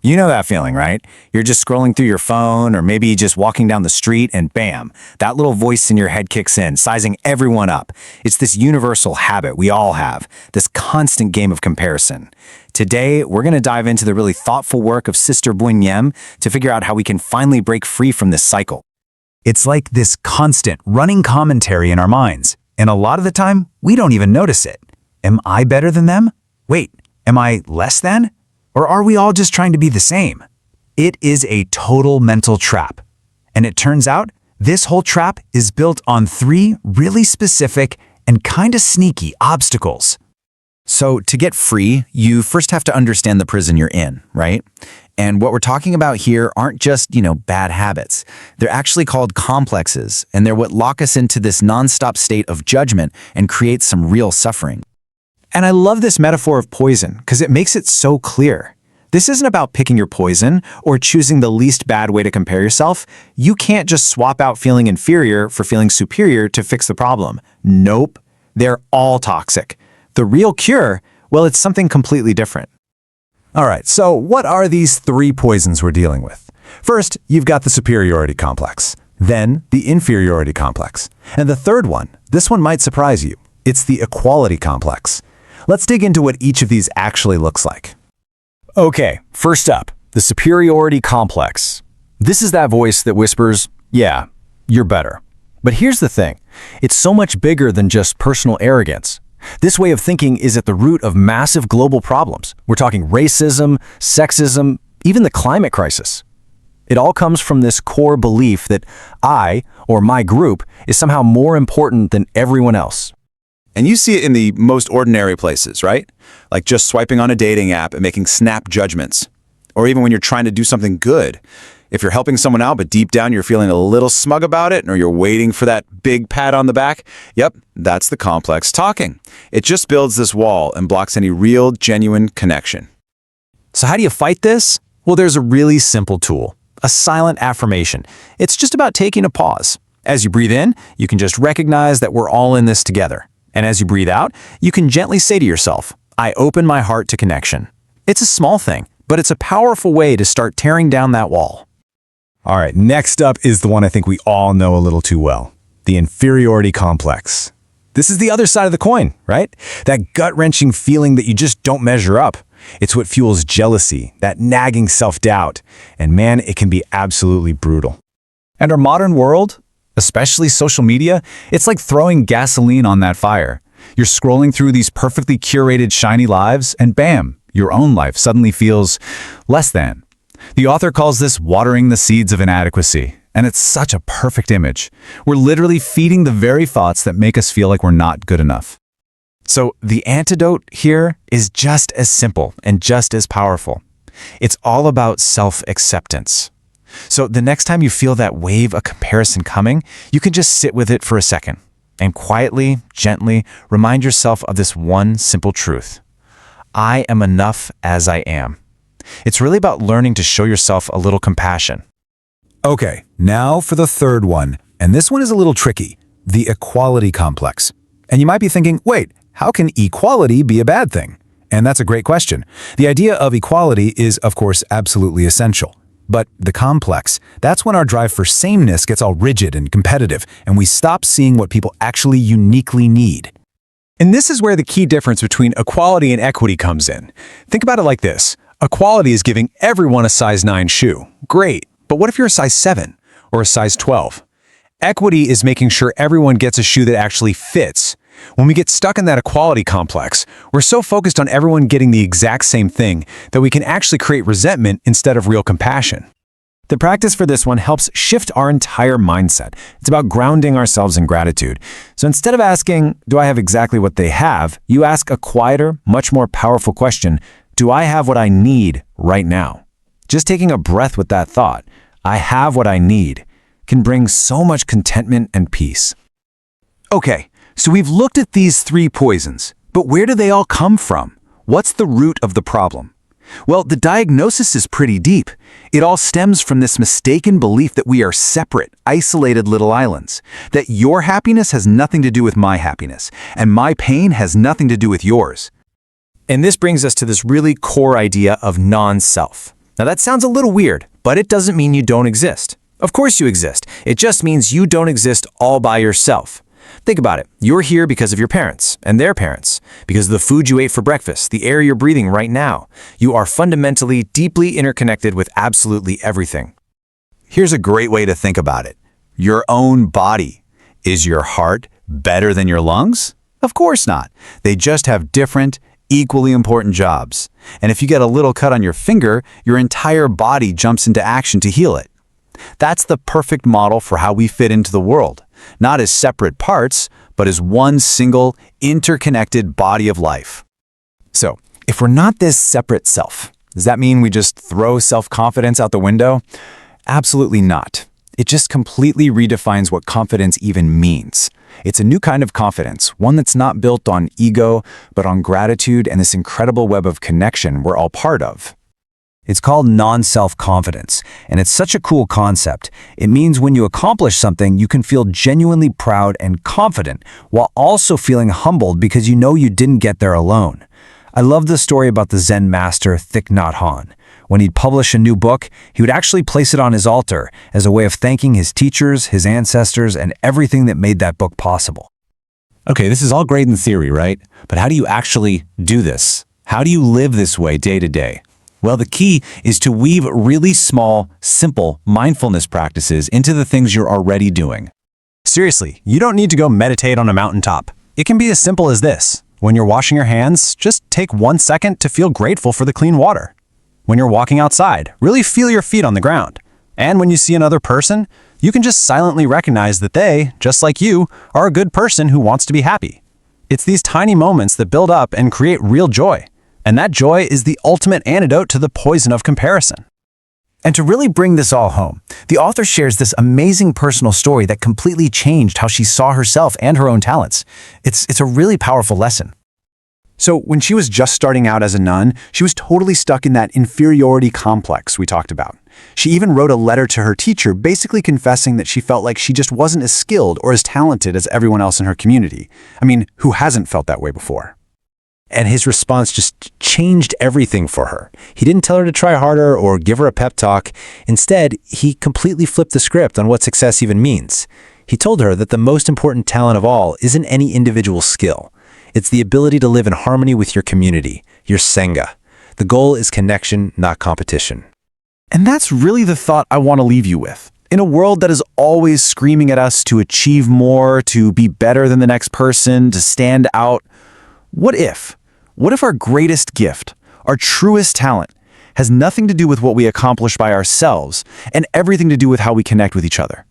You know that feeling, right? You're just scrolling through your phone or maybe just walking down the street and bam, that little voice in your head kicks in, sizing everyone up. It's this universal habit we all have, this constant game of comparison. Today, we're going to dive into the really thoughtful work of Sister Boi Nghiem to figure out how we can finally break free from this cycle. It's like this constant running commentary in our minds, and a lot of the time, we don't even notice it. Am I better than them? Wait, am I less than? Or are we all just trying to be the same? It is a total mental trap. And it turns out, this whole trap is built on 3 really specific and kind of sneaky obstacles. So to get free, you first have to understand the prison you're in, right? And what we're talking about here aren't just, bad habits. They're actually called complexes, and they're what lock us into this nonstop state of judgment and create some real suffering. And I love this metaphor of poison because it makes it so clear. This isn't about picking your poison or choosing the least bad way to compare yourself. You can't just swap out feeling inferior for feeling superior to fix the problem. Nope, they're all toxic. The real cure, well, it's something completely different. All right, so what are these 3 poisons we're dealing with? First, you've got the superiority complex, then the inferiority complex, and the third one, this one might surprise you, it's the equality complex. Let's dig into what each of these actually looks like. Okay, first up, the superiority complex. This is that voice that whispers, yeah, you're better. But here's the thing, it's so much bigger than just personal arrogance. This way of thinking is at the root of massive global problems. We're talking racism, sexism, even the climate crisis. It all comes from this core belief that I, or my group, is somehow more important than everyone else. And you see it in the most ordinary places, right? Like just swiping on a dating app and making snap judgments. Or even when you're trying to do something good. If you're helping someone out, but deep down you're feeling a little smug about it, or you're waiting for that big pat on the back, yep, that's the complex talking. It just builds this wall and blocks any real, genuine connection. So how do you fight this? Well, there's a really simple tool, a silent affirmation. It's just about taking a pause. As you breathe in, you can just recognize that we're all in this together. And as you breathe out, you can gently say to yourself, I open my heart to connection. It's a small thing, but it's a powerful way to start tearing down that wall. All right, next up is the one I think we all know a little too well, the inferiority complex. This is the other side of the coin, right? That gut-wrenching feeling that you just don't measure up. It's what fuels jealousy, that nagging self-doubt, and man, it can be absolutely brutal. And our modern world, especially social media, it's like throwing gasoline on that fire. You're scrolling through these perfectly curated, shiny lives, and bam, your own life suddenly feels less than. The author calls this watering the seeds of inadequacy, and it's such a perfect image. We're literally feeding the very thoughts that make us feel like we're not good enough. So the antidote here is just as simple and just as powerful. It's all about self-acceptance. So the next time you feel that wave of comparison coming, you can just sit with it for a second and quietly, gently remind yourself of this one simple truth. I am enough as I am. It's really about learning to show yourself a little compassion. Okay, now for the third one, and this one is a little tricky, the equality complex. And you might be thinking, wait, how can equality be a bad thing? And that's a great question. The idea of equality is, of course, absolutely essential. But the complex, that's when our drive for sameness gets all rigid and competitive, and we stop seeing what people actually uniquely need. And this is where the key difference between equality and equity comes in. Think about it like this. Equality is giving everyone a size 9 shoe. Great, but what if you're a size 7 or a size 12? Equity is making sure everyone gets a shoe that actually fits. When we get stuck in that equality complex, we're so focused on everyone getting the exact same thing that we can actually create resentment instead of real compassion. The practice for this one helps shift our entire mindset. It's about grounding ourselves in gratitude. So instead of asking, do I have exactly what they have, you ask a quieter, much more powerful question, do I have what I need right now? Just taking a breath with that thought, I have what I need, can bring so much contentment and peace. Okay, so we've looked at these 3 poisons, but where do they all come from? What's the root of the problem? Well, the diagnosis is pretty deep. It all stems from this mistaken belief that we are separate, isolated little islands, that your happiness has nothing to do with my happiness, and my pain has nothing to do with yours. And this brings us to this really core idea of non-self. Now that sounds a little weird, but it doesn't mean you don't exist. Of course you exist. It just means you don't exist all by yourself. Think about it. You're here because of your parents and their parents, because of the food you ate for breakfast, the air you're breathing right now. You are fundamentally, deeply interconnected with absolutely everything. Here's a great way to think about it. Your own body. Is your heart better than your lungs? Of course not. They just have different, equally important jobs. And if you get a little cut on your finger, your entire body jumps into action to heal it. That's the perfect model for how we fit into the world, not as separate parts, but as one single, interconnected body of life. So, if we're not this separate self, does that mean we just throw self-confidence out the window? Absolutely not. It just completely redefines what confidence even means. It's a new kind of confidence, one that's not built on ego, but on gratitude and this incredible web of connection we're all part of. It's called non-self-confidence, and it's such a cool concept. It means when you accomplish something, you can feel genuinely proud and confident, while also feeling humbled because you know you didn't get there alone. I love the story about the Zen master Thich Nhat Hanh. When he'd publish a new book, he would actually place it on his altar as a way of thanking his teachers, his ancestors, and everything that made that book possible. Okay, this is all great in theory, right? But how do you actually do this? How do you live this way day to day? Well, the key is to weave really small, simple mindfulness practices into the things you're already doing. Seriously, you don't need to go meditate on a mountaintop. It can be as simple as this. When you're washing your hands, just take 1 second to feel grateful for the clean water. When you're walking outside, really feel your feet on the ground. And when you see another person, you can just silently recognize that they, just like you, are a good person who wants to be happy. It's these tiny moments that build up and create real joy. And that joy is the ultimate antidote to the poison of comparison. And to really bring this all home, the author shares this amazing personal story that completely changed how she saw herself and her own talents. It's a really powerful lesson. So when she was just starting out as a nun, she was totally stuck in that inferiority complex we talked about. She even wrote a letter to her teacher basically confessing that she felt like she just wasn't as skilled or as talented as everyone else in her community. I mean, who hasn't felt that way before? And his response just changed everything for her. He didn't tell her to try harder or give her a pep talk. Instead, he completely flipped the script on what success even means. He told her that the most important talent of all isn't any individual skill. It's the ability to live in harmony with your community, your Sangha. The goal is connection, not competition. And that's really the thought I want to leave you with. In a world that is always screaming at us to achieve more, to be better than the next person, to stand out, what if our greatest gift, our truest talent, has nothing to do with what we accomplish by ourselves and everything to do with how we connect with each other?